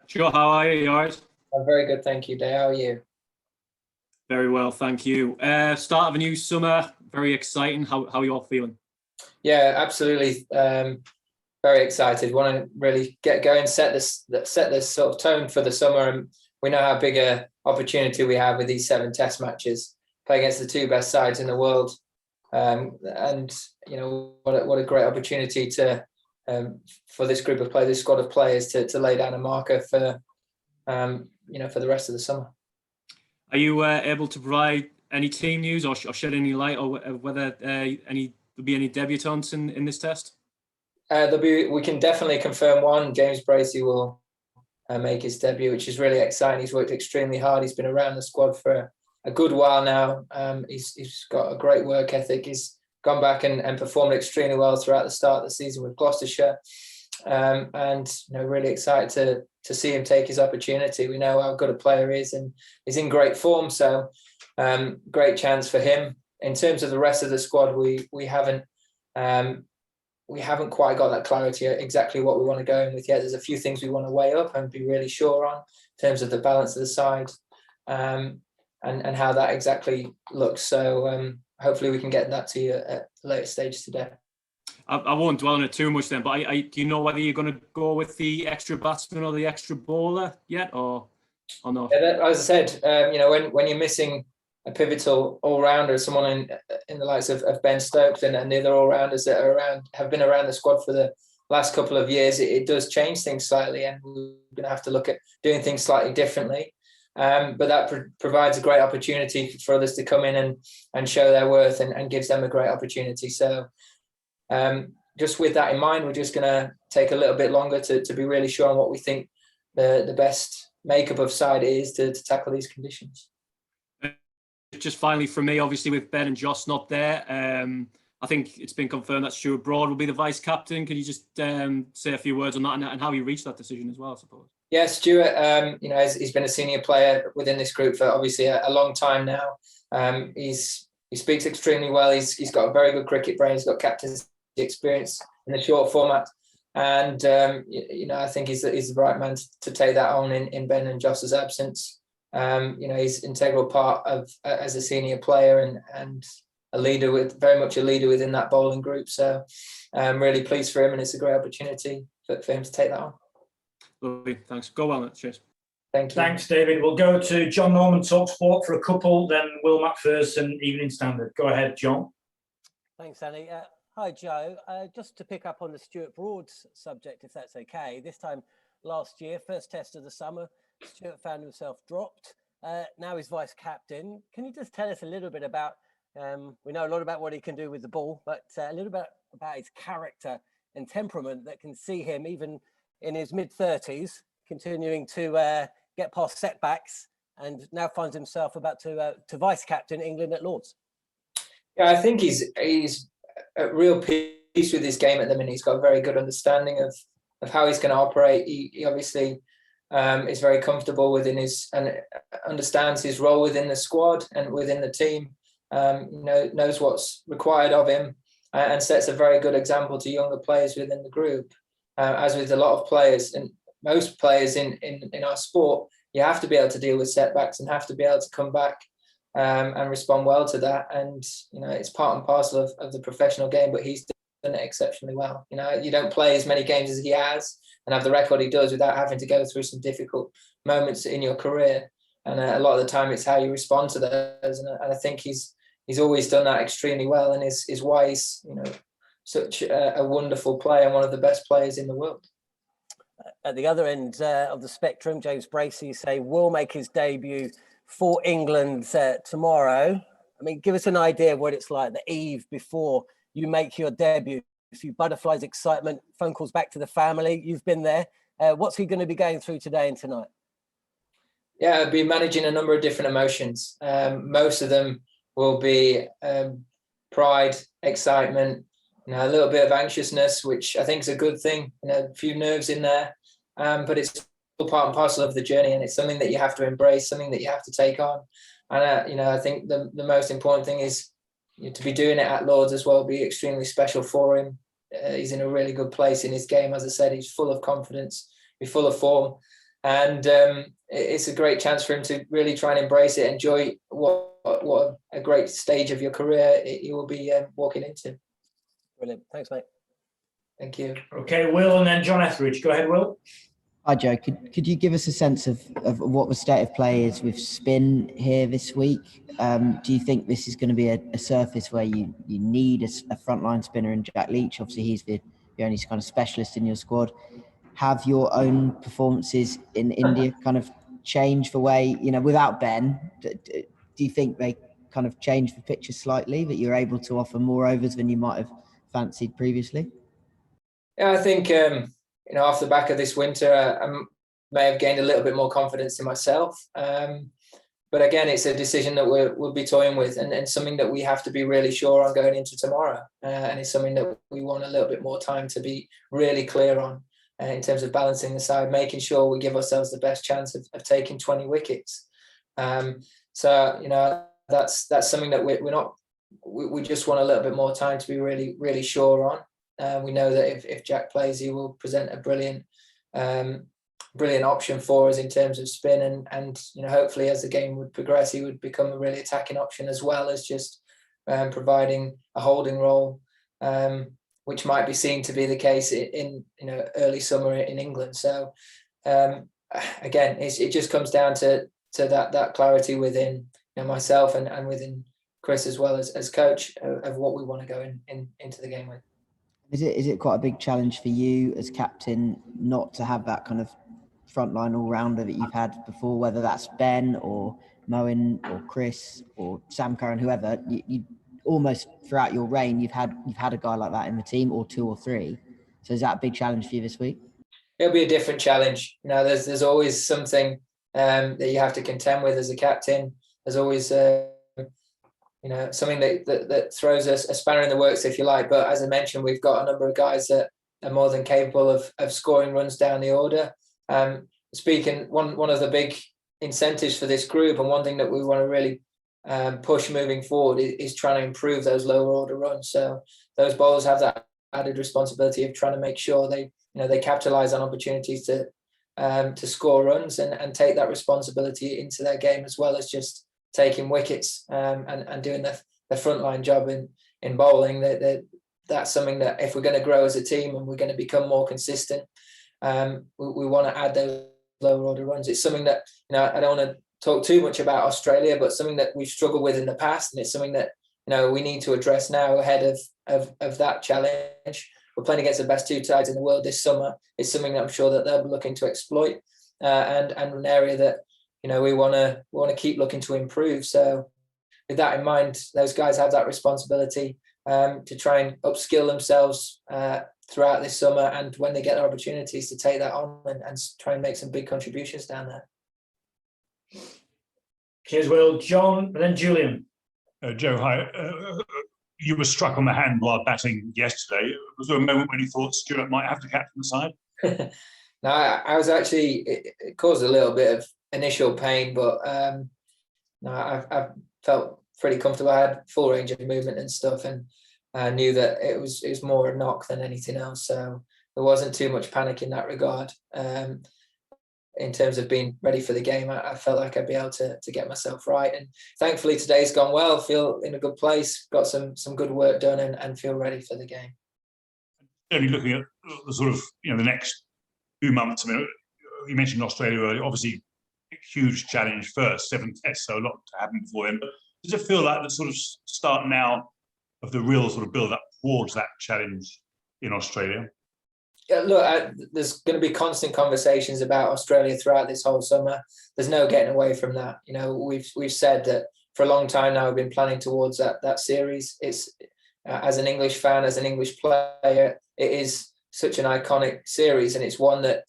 Sure, how are you? You all right? I'm very good, thank you, Day. How are you? Very well, thank you. Start of a new summer, very exciting. How are you all feeling? Yeah, absolutely. Very excited. Want to really get going, set this sort of tone for the summer, and we know how big a opportunity we have with these 7 Test matches, play against the 2 best sides in the world, and what a great opportunity to for this group of players, this squad of players, to lay down a marker for for the rest of the summer. Are you able to provide any team news or shed any light on whether there'll be any debutants in this test? We can definitely confirm one. James Bracey will make his debut, which is really exciting. He's worked extremely hard. He's been around the squad for a good while now. He's got a great work ethic. He's gone back and performed extremely well throughout the start of the season with Gloucestershire, and really excited to see him take his opportunity. We know how good a player he is, and he's in great form. So great chance for him. In terms of the rest of the squad, we haven't quite got that clarity exactly what we want to go in with yet. There's a few things we want to weigh up and be really sure on in terms of the balance of the side, and how that exactly looks. So hopefully we can get that to you at a later stage today. I won't dwell on it too much then, but do you know whether you're going to go with the extra batsman or the extra bowler yet, or not? Yeah, as I said, when you're missing a pivotal all-rounder, someone in the likes of Ben Stokes and the other all-rounders that have been around the squad for the last couple of years, it does change things slightly, and we're going to have to look at doing things slightly differently. But that provides a great opportunity for others to come in and show their worth, and gives them a great opportunity. So just with that in mind, we're just going to take a little bit longer to be really sure on what we think the best makeup of side is to tackle these conditions. Just finally from me, obviously with Ben and Joss not there, I think it's been confirmed that Stuart Broad will be the vice captain. Can you just say a few words on that and how you reached that decision as well, I suppose? Yeah, Stuart, he's been a senior player within this group for obviously a long time now. He speaks extremely well. He's got a very good cricket brain. He's got captaincy experience in the short format, and I think he's the right man to take that on in Ben and Joss's absence. He's an integral part of as a senior player and a leader, very much a leader within that bowling group. So I'm really pleased for him, and it's a great opportunity for him to take that on. Lovely, thanks. Go well, Cheers. Thank you. Thanks, David. We'll go to John Norman, Talk Sport, for a couple, then Will Macpherson, Evening Standard. Go ahead, John. Thanks, Danny. Hi, Joe. Just to pick up on the Stuart Broad subject, if that's okay. This time last year, first test of the summer, Stuart found himself dropped. Now he's vice captain. Can you just tell us a little bit about, we know a lot about what he can do with the ball, but a little bit about his character and temperament that can see him, even in his mid-30s, continuing to get past setbacks, and now finds himself about to vice captain England at Lords? Yeah, I think he's at real peace with his game at the minute. He's got a very good understanding of how he's going to operate. He obviously is very comfortable within and understands his role within the squad and within the team. Knows what's required of him, and sets a very good example to younger players within the group. As with a lot of players and most players in our sport, you have to be able to deal with setbacks and have to be able to come back and respond well to that. And it's part and parcel of the professional game, but he's done it exceptionally well. You don't play as many games as he has and have the record he does without having to go through some difficult moments in your career. And a lot of the time, it's how you respond to those. And I think he's always done that extremely well, and is why he's such a wonderful player and one of the best players in the world. At the other end of the spectrum, James Bracey, will make his debut for England tomorrow. I mean, give us an idea of what it's like the eve before you make your debut. A few butterflies, excitement, phone calls back to the family. You've been there. What's he going to be going through today and tonight? Yeah, I'll be managing a number of different emotions. Most of them will be pride, excitement, a little bit of anxiousness, which I think is a good thing. A few nerves in there, but it's all part and parcel of the journey, and it's something that you have to embrace, something that you have to take on. And I think the most important thing is to be doing it at Lords as well. Be extremely special for him. He's in a really good place in his game. As I said, he's full of confidence, he's full of form, and it's a great chance for him to really try and embrace it, enjoy what a great stage of your career you will be walking into. Brilliant. Thanks, mate. Thank you. Okay, Will, and then John Etheridge. Go ahead, Will. Hi, Joe. Could you give us a sense of what the state of play is with spin here this week? Do you think this is going to be a surface where you need a frontline spinner in Jack Leach? Obviously, he's the only kind of specialist in your squad. Have your own performances in India kind of changed the way, without Ben? Do you think they kind of changed the picture slightly, that you're able to offer more overs than you might have fancied previously? Yeah, I think, off the back of this winter, I may have gained a little bit more confidence in myself. But again, it's a decision that we'll be toying with, and something that we have to be really sure on going into tomorrow. And it's something that we want a little bit more time to be really clear on in terms of balancing the side, making sure we give ourselves the best chance of taking 20 wickets. So, that's something that we just want a little bit more time to be really, really sure on. We know that if Jack plays, he will present a brilliant option for us in terms of spin, and hopefully as the game would progress, he would become a really attacking option as well as just providing a holding role, which might be seen to be the case in early summer in England. So again, it just comes down to that clarity within myself and within Chris as well as coach of what we want to go into the game with. Is it quite a big challenge for you as captain not to have that kind of frontline all-rounder that you've had before, whether that's Ben or Moen or Chris or Sam Curran, whoever? You almost throughout your reign you've had a guy like that in the team, or two or three. So is that a big challenge for you this week? It'll be a different challenge. There's always something that you have to contend with as a captain. There's always something that throws us a spanner in the works, if you like. But as I mentioned, we've got a number of guys that are more than capable of scoring runs down the order. One of the big incentives for this group, and one thing that we want to really push moving forward is trying to improve those lower order runs. So those bowlers have that added responsibility of trying to make sure they capitalize on opportunities to score runs and take that responsibility into their game, as well as just taking wickets and doing the frontline job in bowling. That's something that if we're going to grow as a team and we're going to become more consistent, we want to add those lower order runs. It's something that I don't want to talk too much about Australia, but something that we've struggled with in the past, and it's something that we need to address now ahead of that challenge. We're playing against the best two sides in the world this summer. It's something that I'm sure that they'll be looking to exploit, and an area that we want to keep looking to improve. So with that in mind, those guys have that responsibility to try and upskill themselves throughout this summer, and when they get their opportunities, to take that on and try and make some big contributions down there. Cheers, Will. John, and then Julian. Joe, hi. You were struck on the hand while batting yesterday. Was there a moment when you thought Stuart might have to captain the side? No, I was actually, it caused a little bit of initial pain, but I felt pretty comfortable. I had full range of movement and stuff, and I knew that it was more a knock than anything else. So there wasn't too much panic in that regard. In terms of being ready for the game, I felt like I'd be able to get myself right. And thankfully today's gone well. Feel in a good place, got some good work done, and feel ready for the game. Only looking at the sort of, the next few months, I mean, you mentioned Australia earlier, obviously a huge challenge first, 7 tests, so a lot to happen before then. But does it feel like the sort of start now of the real sort of build up towards that challenge in Australia? Yeah, look, there's going to be constant conversations about Australia throughout this whole summer. There's no getting away from that. We've said that for a long time now. We've been planning towards that series. It's as an English fan, as an English player, it is such an iconic series, and it's one that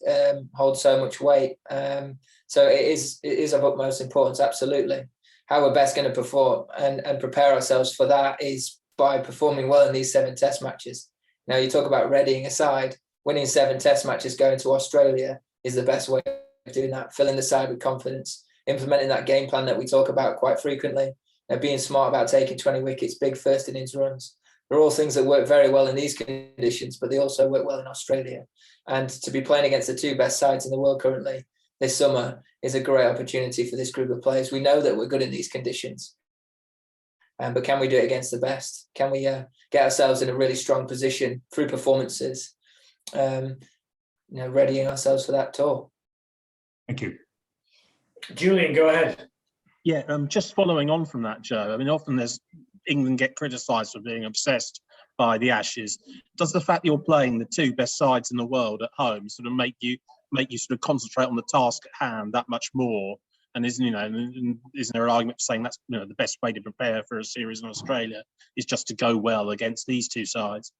holds so much weight. So it is of utmost importance, absolutely. How we're best going to perform and prepare ourselves for that is by performing well in these 7 test matches. Now, you talk about readying aside. Winning 7 test matches going to Australia is the best way of doing that, filling the side with confidence, implementing that game plan that we talk about quite frequently, being smart about taking 20 wickets, big first innings runs. They're all things that work very well in these conditions, but they also work well in Australia. And to be playing against the 2 best sides in the world currently, this summer is a great opportunity for this group of players. We know that we're good in these conditions, but can we do it against the best? Can we get ourselves in a really strong position through performances, readying ourselves for that tour? Thank you. Julian, go ahead. Yeah, just following on from that, Joe. I mean, often England get criticised for being obsessed by the Ashes. Does the fact that you're playing the two best sides in the world at home sort of make you sort of concentrate on the task at hand that much more? And isn't there an argument for saying that's the best way to prepare for a series in Australia is just to go well against these two sides?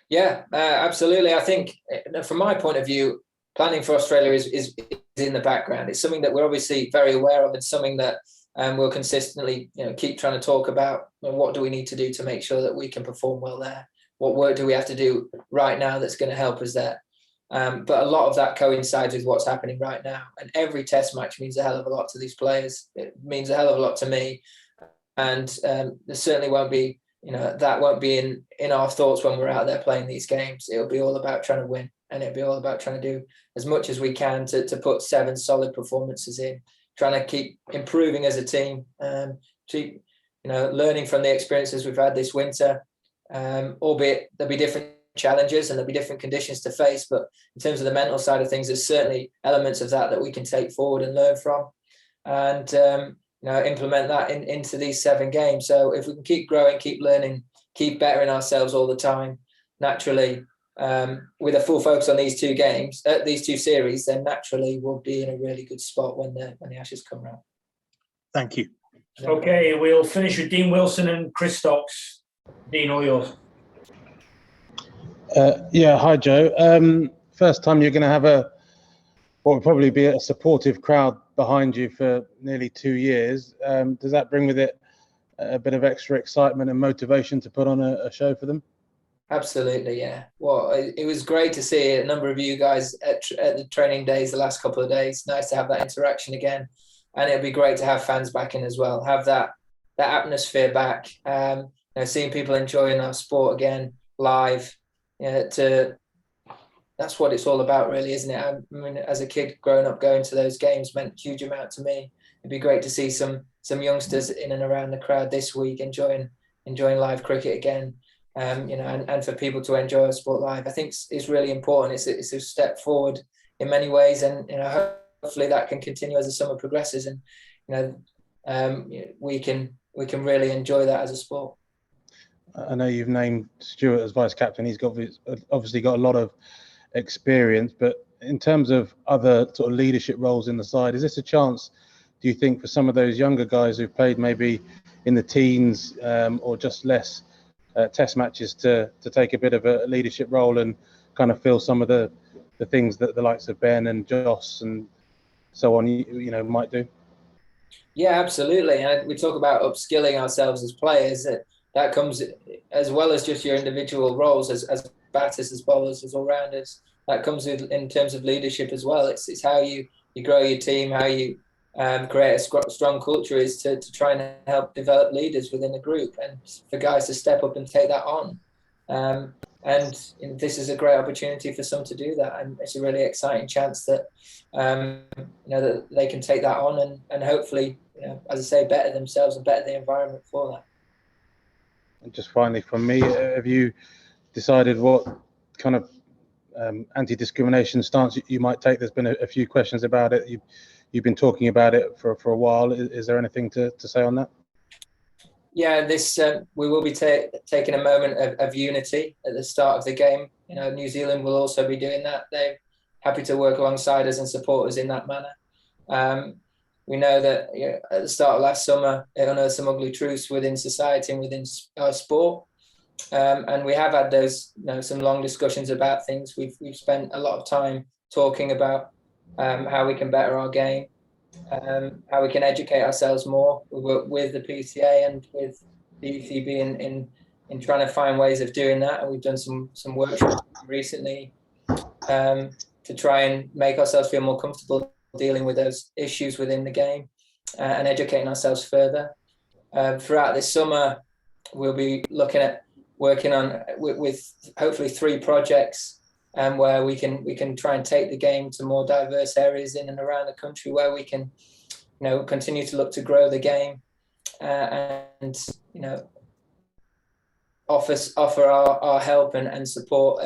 Yeah, absolutely. I think from my point of view, planning for Australia is in the background. It's something that we're obviously very aware of, and something that we'll consistently keep trying to talk about. What do we need to do to make sure that we can perform well there? What work do we have to do right now that's going to help us there? But a lot of that coincides with what's happening right now. And every test match means a hell of a lot to these players. It means a hell of a lot to me. And there certainly won't be, that won't be in our thoughts when we're out there playing these games. It'll be all about trying to win. And it'll be all about trying to do as much as we can to put 7 solid performances in, trying to keep improving as a team, keep learning from the experiences we've had this winter, albeit there'll be different challenges and there'll be different conditions to face. But in terms of the mental side of things, there's certainly elements of that we can take forward and learn from, and implement that into these 7 games. So if we can keep growing, keep learning, keep bettering ourselves all the time, naturally, with a full focus on these 2 games, these 2 series, then naturally we'll be in a really good spot when the Ashes come round. Thank you. Okay, we'll finish with Dean Wilson and Chris Stocks. Dean, all yours. Yeah, hi Joe. First time you're going to have what will probably be a supportive crowd behind you for nearly 2 years. Does that bring with it a bit of extra excitement and motivation to put on a show for them? Absolutely, yeah. Well, it was great to see a number of you guys at the training days the last couple of days. Nice to have that interaction again, and it'll be great to have fans back in as well. Have that atmosphere back. Seeing people enjoying our sport again live. That's what it's all about, really, isn't it? I mean, as a kid growing up, going to those games meant a huge amount to me. It'd be great to see some youngsters in and around the crowd this week enjoying live cricket again. And for people to enjoy a sport live, I think it's really important. It's a step forward in many ways, and hopefully that can continue as the summer progresses, and we can really enjoy that as a sport. I know you've named Stuart as vice captain. He's obviously got a lot of experience, but in terms of other sort of leadership roles in the side, is this a chance, do you think, for some of those younger guys who've played maybe in the teens or just less test matches to take a bit of a leadership role and kind of feel some of the things that the likes of Ben and Joss and so on might do? Yeah, absolutely. And we talk about upskilling ourselves as players. That comes as well as just your individual roles as batters, as bowlers, as all-rounders. That comes in terms of leadership as well. It's how you grow your team, how you create a strong culture, is to try and help develop leaders within the group, and for guys to step up and take that on. And this is a great opportunity for some to do that, and it's a really exciting chance that that they can take that on and hopefully, as I say, better themselves and better the environment for that. And just finally from me, have you decided what kind of anti-discrimination stance you might take? There's been a few questions about it. You've been talking about it for a while. Is there anything to say on that? Yeah, we will be taking a moment of unity at the start of the game. New Zealand will also be doing that. They're happy to work alongside us and support us in that manner. We know that at the start of last summer, it unearthed some ugly truths within society and within our sport. And we have had those, some long discussions about things. We've spent a lot of time talking about how we can better our game, how we can educate ourselves more. We work with the PTA and with the ECB in trying to find ways of doing that. And we've done some workshops recently to try and make ourselves feel more comfortable dealing with those issues within the game and educating ourselves further. Throughout this summer, we'll be looking at working on with hopefully 3 projects where we can try and take the game to more diverse areas in and around the country, where we can, continue to look to grow the game, and offer our help and support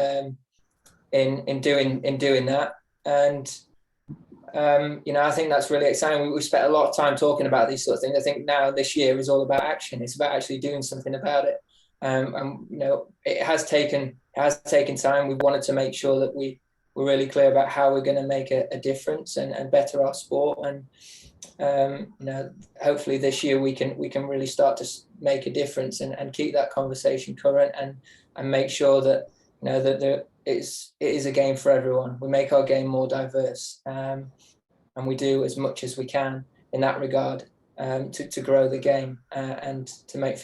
in doing that. And I think that's really exciting. We spent a lot of time talking about these sort of things. I think now this year is all about action. It's about actually doing something about it. And it has taken time. We wanted to make sure that we're really clear about how we're going to make a difference and better our sport. And hopefully this year we can really start to make a difference and keep that conversation current and make sure that that it is a game for everyone. We make our game more diverse, and we do as much as we can in that regard to grow the game and to make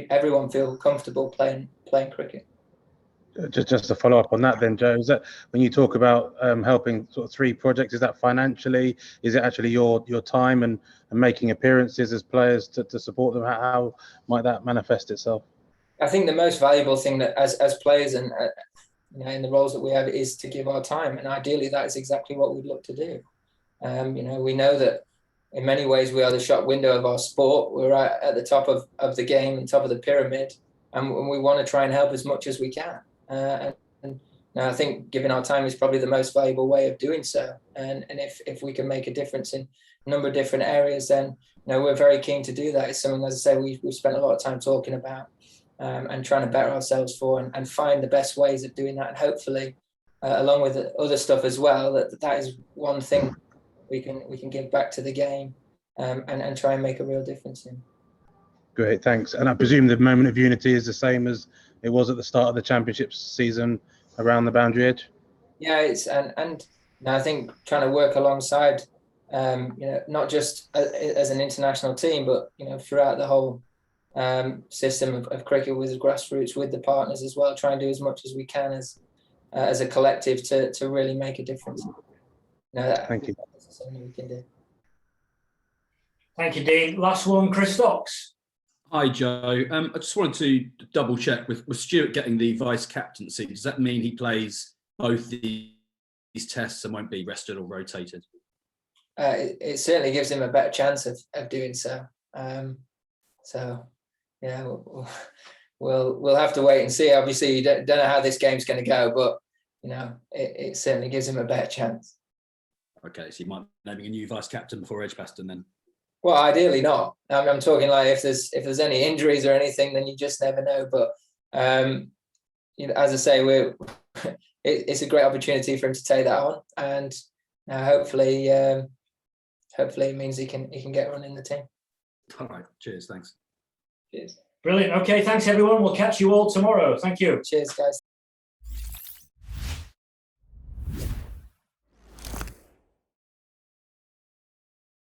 everyone feel comfortable playing cricket. Just to follow up on that then, Joe, is that when you talk about helping sort of 3 projects, is that financially? Is it actually your time and making appearances as players to support them? How might that manifest itself? I think the most valuable thing that as players and in the roles that we have is to give our time, and ideally that is exactly what we'd look to do. We know that in many ways we are the shop window of our sport. We're right at the top of the game and top of the pyramid, and we want to try and help as much as we can. And I think giving our time is probably the most valuable way of doing so. And if we can make a difference in a number of different areas, then we're very keen to do that. It's something, as I say, we've spent a lot of time talking about and trying to better ourselves for and find the best ways of doing that. And hopefully, along with other stuff as well, that is one thing we can give back to the game and try and make a real difference in. Great, thanks. And I presume the moment of unity is the same as it was at the start of the championship season around the boundary edge. Yeah, it's and I think trying to work alongside, not just as an international team, but throughout the whole system of cricket with the grassroots, with the partners as well. Try and do as much as we can as a collective to really make a difference. Thank you. That's something we can do. Thank you, Dean. Last one, Chris Stocks. Hi, Joe. I just wanted to double check with Stuart getting the vice captaincy. Does that mean he plays both these tests and won't be rested or rotated? It certainly gives him a better chance of doing so. We'll have to wait and see. Obviously, you don't know how this game's going to go, but it certainly gives him a better chance. Okay, so you might be naming a new vice captain before Edgbaston then. Well, ideally not. I'm talking like if there's any injuries or anything, then you just never know. But as I say, it's a great opportunity for him to take that on, and hopefully it means he can get running the team. All right. Cheers. Thanks. Cheers. Brilliant. Okay. Thanks, everyone. We'll catch you all tomorrow. Thank you. Cheers, guys.